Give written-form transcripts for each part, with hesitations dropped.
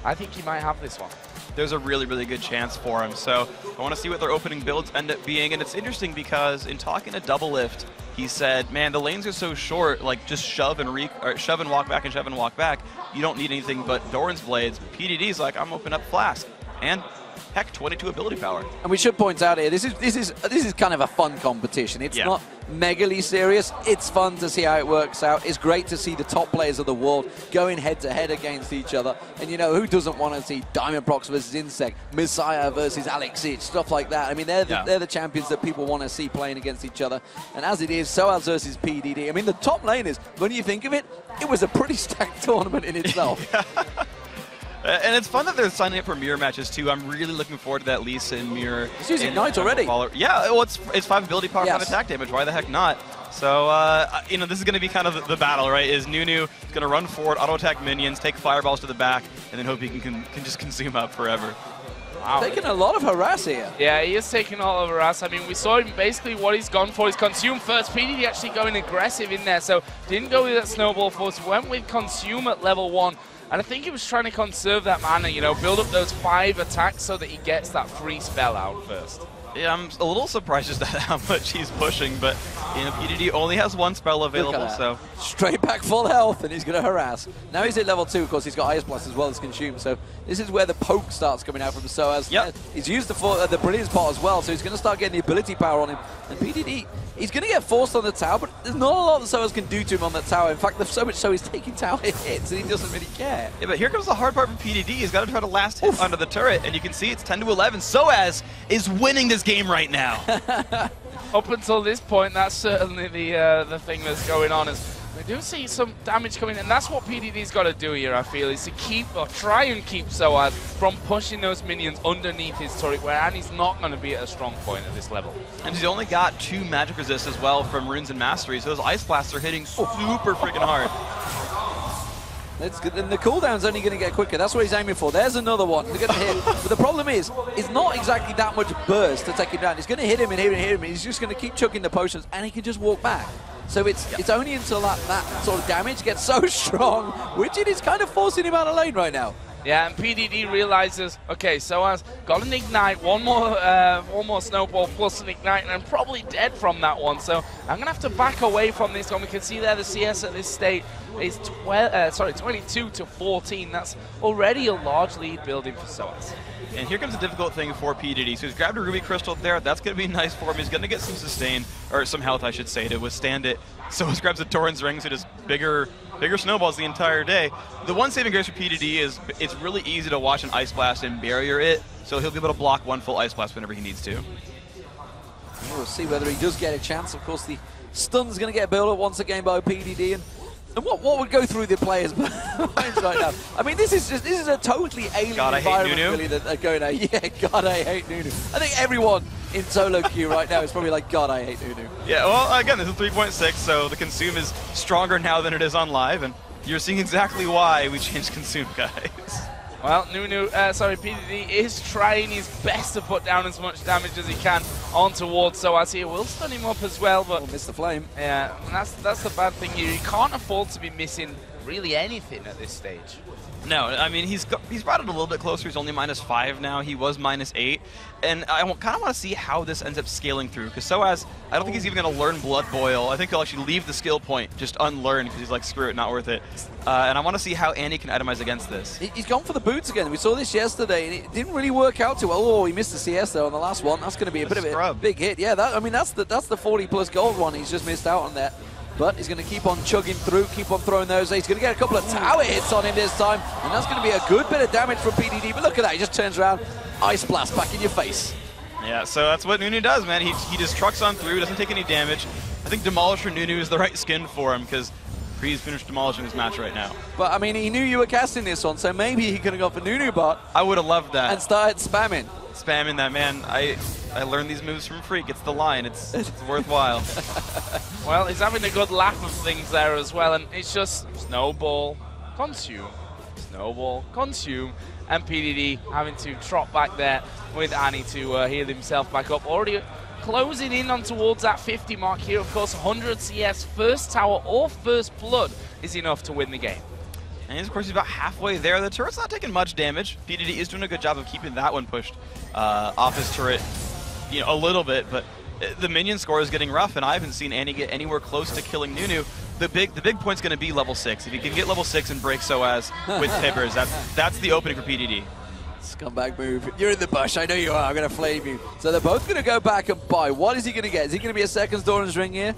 I think he might have this one. There's a really, really good chance for him. So I want to see what their opening builds end up being. And it's interesting because in talking to Double Lift, he said, man, the lanes are so short, like just shove and walk back and shove and walk back. You don't need anything but Doran's blades. PDD's like, I'm open up Flask. And heck, 22 ability power. And we should point out here, this is kind of a fun competition. It's not megally serious. It's fun to see how it works out. It's great to see the top players of the world going head-to-head against each other. And, you know, who doesn't want to see Diamond Prox versus Insect, Messiah versus Alex Ich, stuff like that. I mean, they're the champions that people want to see playing against each other. And as it is, SoaZ versus PDD. I mean, the top laners, when you think of it, it was a pretty stacked tournament in itself. And it's fun that they're signing up for mirror matches too. I'm really looking forward to that Lisa and mirror. He's using Ignite already. Yeah, well, it's 5 ability power on attack damage. Why the heck not? So, you know, this is going to be kind of the battle, right? Is Nunu going to run forward, auto attack minions, take fireballs to the back, and then hope he can just consume up forever. Wow. Taking a lot of harass here. Yeah, he is taking a lot of harass. I mean, we saw him basically what he's gone for is consume first. PDD actually going aggressive in there, so didn't go with that snowball force, went with consume at level 1. And I think he was trying to conserve that mana, you know, build up those 5 attacks so that he gets that free spell out first. Yeah, I'm a little surprised just at how much he's pushing, but, you know, PDD only has 1 spell available, so... Straight back full health, and he's going to harass. Now he's at level 2, of course, he's got Ice Blast as well as Consume, so this is where the poke starts coming out from SoaZ. Yep. He's used the Brilliance Pot as well, so he's going to start getting the ability power on him. And PDD, he's going to get forced on the tower, but there's not a lot that SoaZ can do to him on that tower. In fact, there's so much so he's taking tower hits, and he doesn't really care. Yeah, but here comes the hard part for PDD. He's got to try to last hit under the turret, and you can see it's 10 to 11. SoaZ is winning this game right now. Up until this point, that's certainly the thing that's going on. Is we do see some damage coming, and that's what PDD's got to do here, I feel, is to keep or try and keep SoaZ from pushing those minions underneath his turret, where Annie's not going to be at a strong point at this level. And he's only got 2 magic resists as well from Runes and Mastery, so those Ice Blasts are hitting super freaking hard. That's good. And the cooldown's only going to get quicker. That's what he's aiming for. There's another one. They're going to hit. But the problem is, it's not exactly that much burst to take him down. He's going to hit him and hit him and hit him. He's just going to keep chucking the potions, and he can just walk back. So it's only until that sort of damage gets so strong, which it is kind of forcing him out of lane right now. Yeah, and PDD realizes, okay, SoaZ got an Ignite, one more Snowball plus an Ignite, and I'm probably dead from that one. So I'm going to have to back away from this one. We can see there the CS at this state is 22 to 14. That's already a large lead building for SoaZ. And here comes the difficult thing for PDD. So he's grabbed a Ruby Crystal there. That's going to be nice for him. He's going to get some sustain, or some health, I should say, to withstand it. So he grabs a Doran's Ring, so just bigger snowballs the entire day. The one saving grace for PDD is it's really easy to watch an Ice Blast and barrier it, so he'll be able to block 1 full Ice Blast whenever he needs to. We'll see whether he does get a chance. Of course, the stun's going to get built up once again by PDD, and what would go through the players' minds right now? I mean, this is a totally alien environment really that they're going at. Yeah, God, I hate Nunu. I think everyone in solo queue right now is probably like, God, I hate Nunu. Yeah, well, again, this is 3.6, so the consume is stronger now than it is on live, and you're seeing exactly why we changed consume, guys. Well, PDD is trying his best to put down as much damage as he can on towards SoaZ here. Will stun him up as well, but... We'll miss the flame. Yeah, and that's the bad thing here. You can't afford to be missing really anything at this stage. No, I mean, he's brought it a little bit closer. He's only -5 now. He was -8. And I kind of want to see how this ends up scaling through, because SoaZ, I don't think he's even going to learn Blood Boil. I think he'll actually leave the skill point, just unlearn, because he's like, screw it, not worth it. And I want to see how Annie can itemize against this. He's gone for the boots again. We saw this yesterday, and it didn't really work out too well. Oh, he missed the CS though on the last one. That's going to be a bit of a big hit. Yeah, I mean, that's the 40+ gold one. He's just missed out on that. But he's going to keep on chugging through, keep on throwing those. He's going to get a couple of tower hits on him this time, and that's going to be a good bit of damage from PDD. But look at that, he just turns around, Ice Blast back in your face. Yeah, so that's what Nunu does, man. He just trucks on through, doesn't take any damage. I think Demolisher Nunu is the right skin for him, because Free's finished demolishing this match right now. But, I mean, he knew you were casting this one, so maybe he could have gone for Nunu bot. I would have loved that. And started spamming. Spamming that, man. I learned these moves from Freak. It's the line. It's worthwhile. Well, he's having a good laugh of things there as well, and it's just snowball, consume, snowball, consume, and PDD having to trot back there with Annie to heal himself back up. Already closing in on towards that 50 mark here. Of course, 100 CS, first tower or first blood is enough to win the game. And of course, he's about halfway there. The turret's not taking much damage. PDD is doing a good job of keeping that one pushed off his turret, a little bit. But the minion score is getting rough, and I haven't seen Annie get anywhere close to killing Nunu. The big point's going to be level 6. If you can get level 6 and break SoaZ with Tibbers, that's the opening for PDD. Scumbag move. You're in the bush. I know you are. I'm going to flame you. So they're both going to go back and buy. What is he going to get? Is he going to be a second Doran's Ring here?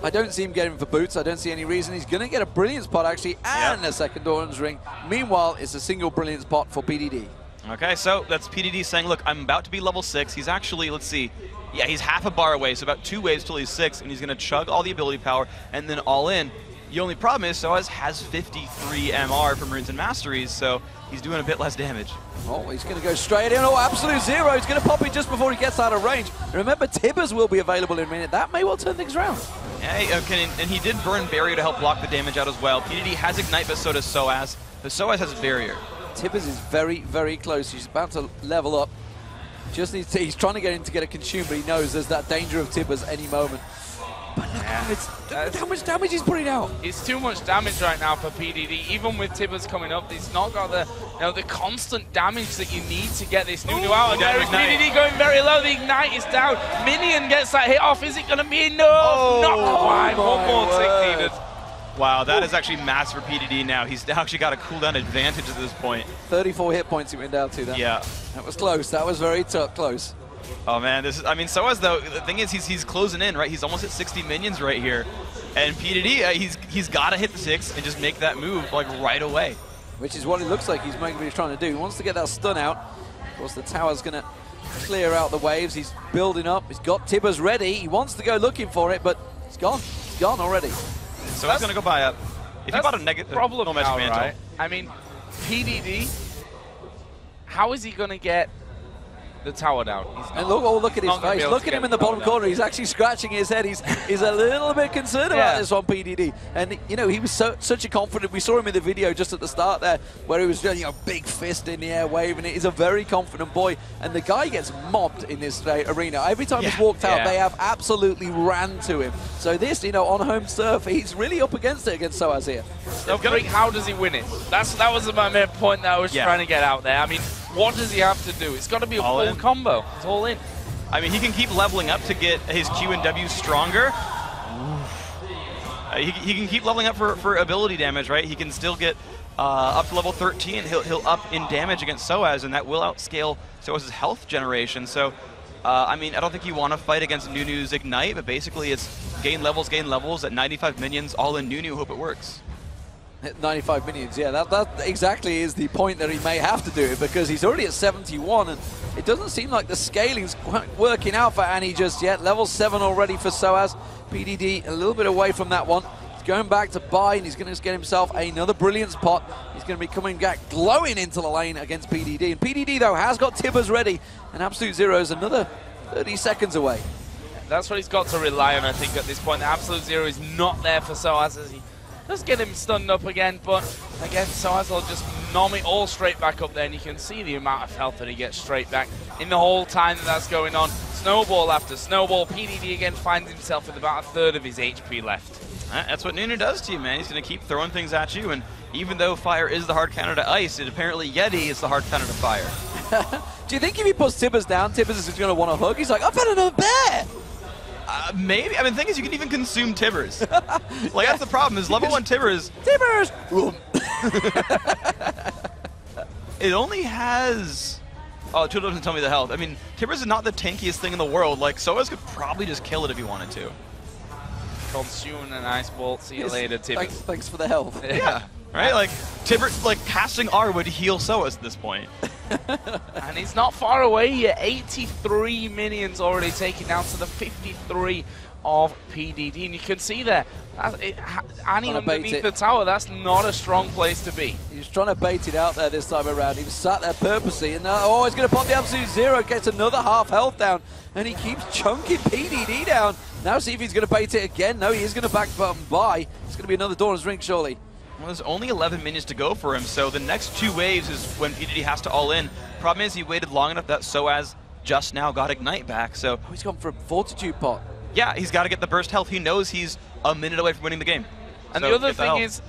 I don't see him getting for boots. I don't see any reason. He's going to get a Brilliance pot, actually, and a second Doran's Ring. Meanwhile, it's a single Brilliance pot for PDD. Okay, so that's PDD saying, look, I'm about to be level 6. He's actually, let's see, yeah, he's half a bar away, so about 2 waves till he's 6, and he's going to chug all the ability power and then all in. The only problem is SoaZ has 53 MR from Runes and Masteries, so he's doing a bit less damage. Oh, he's going to go straight in. Oh, Absolute Zero. He's going to pop it just before he gets out of range. And remember, Tibbers will be available in a minute. That may well turn things around. Yeah, and he did burn Barrier to help block the damage out as well. PDD has Ignite, but so does SoaZ. But SoaZ has Barrier. Tibbers is very, very close. He's about to level up. Just needs to, he's trying to get in to get a consume, but he knows there's that danger of Tibbers any moment. But look how much damage he's putting out. It's too much damage right now for PDD. Even with Tibbers coming up, he's not got the the constant damage that you need to get this Nunu out. And there is PDD going very low. The Ignite is down. Minion gets that hit off. Is it going to be enough? Not quite. One more tick needed. Wow, that is actually mass for PDD now. He's actually got a cooldown advantage at this point. 34 hit points he went down to. Yeah. That was close. That was very close. Oh man, SoaZ though, the thing is he's closing in, right? He's almost at 60 minions right here. And PDD, he's got to hit the 6 and just make that move like right away. Which is what it looks like he's trying to do. He wants to get that stun out. Of course, the tower's going to clear out the waves. He's building up. He's got Tibbers ready. He wants to go looking for it, but it's gone. It's gone already. So he's going to go buy up. If you bought a negative problem no magic mantle, right? I mean, PDD, how is he going to get the tower down? And look at his face. Look at him in the bottom corner. He's actually scratching his head. He's a little bit concerned about this on PDD. And he was such a confident. We saw him in the video just at the start there, where he was doing big fist in the air, waving it. He's a very confident boy. And the guy gets mobbed in this arena. Every time he's walked out, they have absolutely ran to him. So this, on home turf, he's really up against it against SoaZ here. How does he win it? That was my main point that I was trying to get out there. I mean, what does he have to do? It's got to be a full combo. It's all in. I mean, he can keep leveling up to get his Q and W stronger. He can keep leveling up for ability damage, right? He can still get up to level 13. He'll up in damage against SoaZ, and that will outscale SoaZ's health generation. So, I mean, I don't think you want to fight against Nunu's Ignite, but basically it's gain levels at 95 minions, all in Nunu. Hope it works. 95 minions, yeah, that exactly is the point that he may have to do it, because he's already at 71, and it doesn't seem like the scaling's quite working out for Annie just yet. Level 7 already for SoaZ. PDD a little bit away from that one. He's going back to buy, and he's going to get himself another Brilliance pot. He's going to be coming back, glowing into the lane against PDD. And PDD, though, has got Tibbers ready, and Absolute Zero is another 30 seconds away. That's what he's got to rely on, I think, at this point. The Absolute Zero is not there for SoaZ as he does get him stunned up again, but again, SoaZ will just nom it all straight back up there, and you can see the amount of health that he gets straight back in the whole time that's going on. Snowball after snowball. PDD again finds himself with about a third of his HP left. That's what Nunu does to you, man. He's going to keep throwing things at you, and even though fire is the hard counter to ice, apparently Yeti is the hard counter to fire. Do you think if he puts Tibbers down, Tibbers is going to want to hug? He's like, I've had another bear! Maybe. I mean, the thing is, you can even consume Tibbers. Like, that's the problem, is level 1 Tibbers... Tibbers! It only has... Oh, Tudo doesn't tell me the health. I mean, Tibbers is not the tankiest thing in the world. Like, SoaZ could probably just kill it if he wanted to. Consume an ice bolt. See you later, Tibbers. Thanks for the health. Yeah. Right? Like, Tibbers, like, casting R would heal SoaZ at this point. And he's not far away yet. 83 minions already taken down to the 53 of PDD. And you can see there, Annie underneath the tower, that's not a strong place to be. He's trying to bait it out there this time around. He was sat there purposely, and now, he's going to pop the Absolute Zero, gets another half health down, and he keeps chunking PDD down. Now see if he's going to bait it again. No, he is going to back button buy. It's going to be another Doran's Ring, surely. Well, there's only 11 minions to go for him, so the next 2 waves is when PDD has to all in. Problem is, he waited long enough that SoaZ just now got Ignite back, so... he's gone for a Fortitude pot. Yeah, he's got to get the burst health. He knows he's a minute away from winning the game. And So the other get the thing help. is,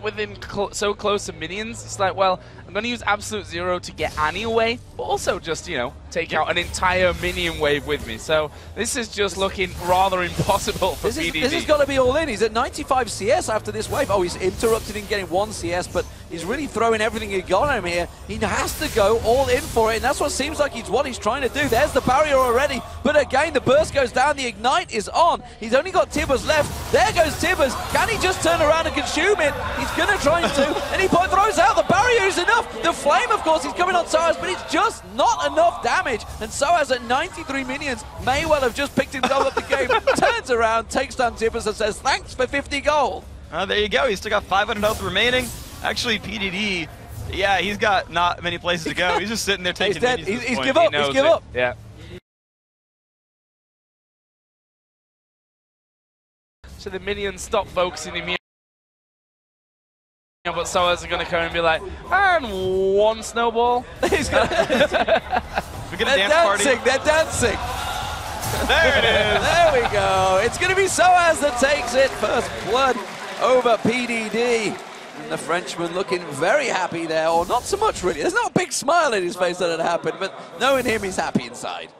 with him so close to minions, it's like, well, I'm going to use Absolute Zero to get Annie away, but also just, you know, take out an entire minion wave with me. So this is just looking rather impossible for PDD. This has got to be all in. He's at 95 CS after this wave. Oh, he's interrupted in getting 1 CS, but he's really throwing everything he got on him here. He has to go all in for it, and that's what seems like what he's trying to do. There's the barrier already, but again, the burst goes down. The Ignite is on. He's only got Tibbers left. There goes Tibbers. Can he just turn around and consume it? He's going to try to, and he throws out. The barrier is enough. The flame, of course, he's coming on SoaZ, but it's just not enough damage. And SoaZ at 93 minions may well have just picked himself up the game. Turns around, takes down Tibbers, and says, thanks for 50 gold. There you go. He's still got 500 health remaining. Actually, PDD, yeah, he's got not many places to go. He's just sitting there taking He's dead. minions at this He's point. give up. He's give up. Yeah. So the minions stop focusing immediately. But SoaZ are going to come and be like, and 1 snowball. We get a dance party. They're dancing. There it is. There we go. It's going to be SoaZ that takes it. First blood over PDD. And the Frenchman looking very happy there, or not so much really. There's not a big smile in his face that had happened, but knowing him, he's happy inside.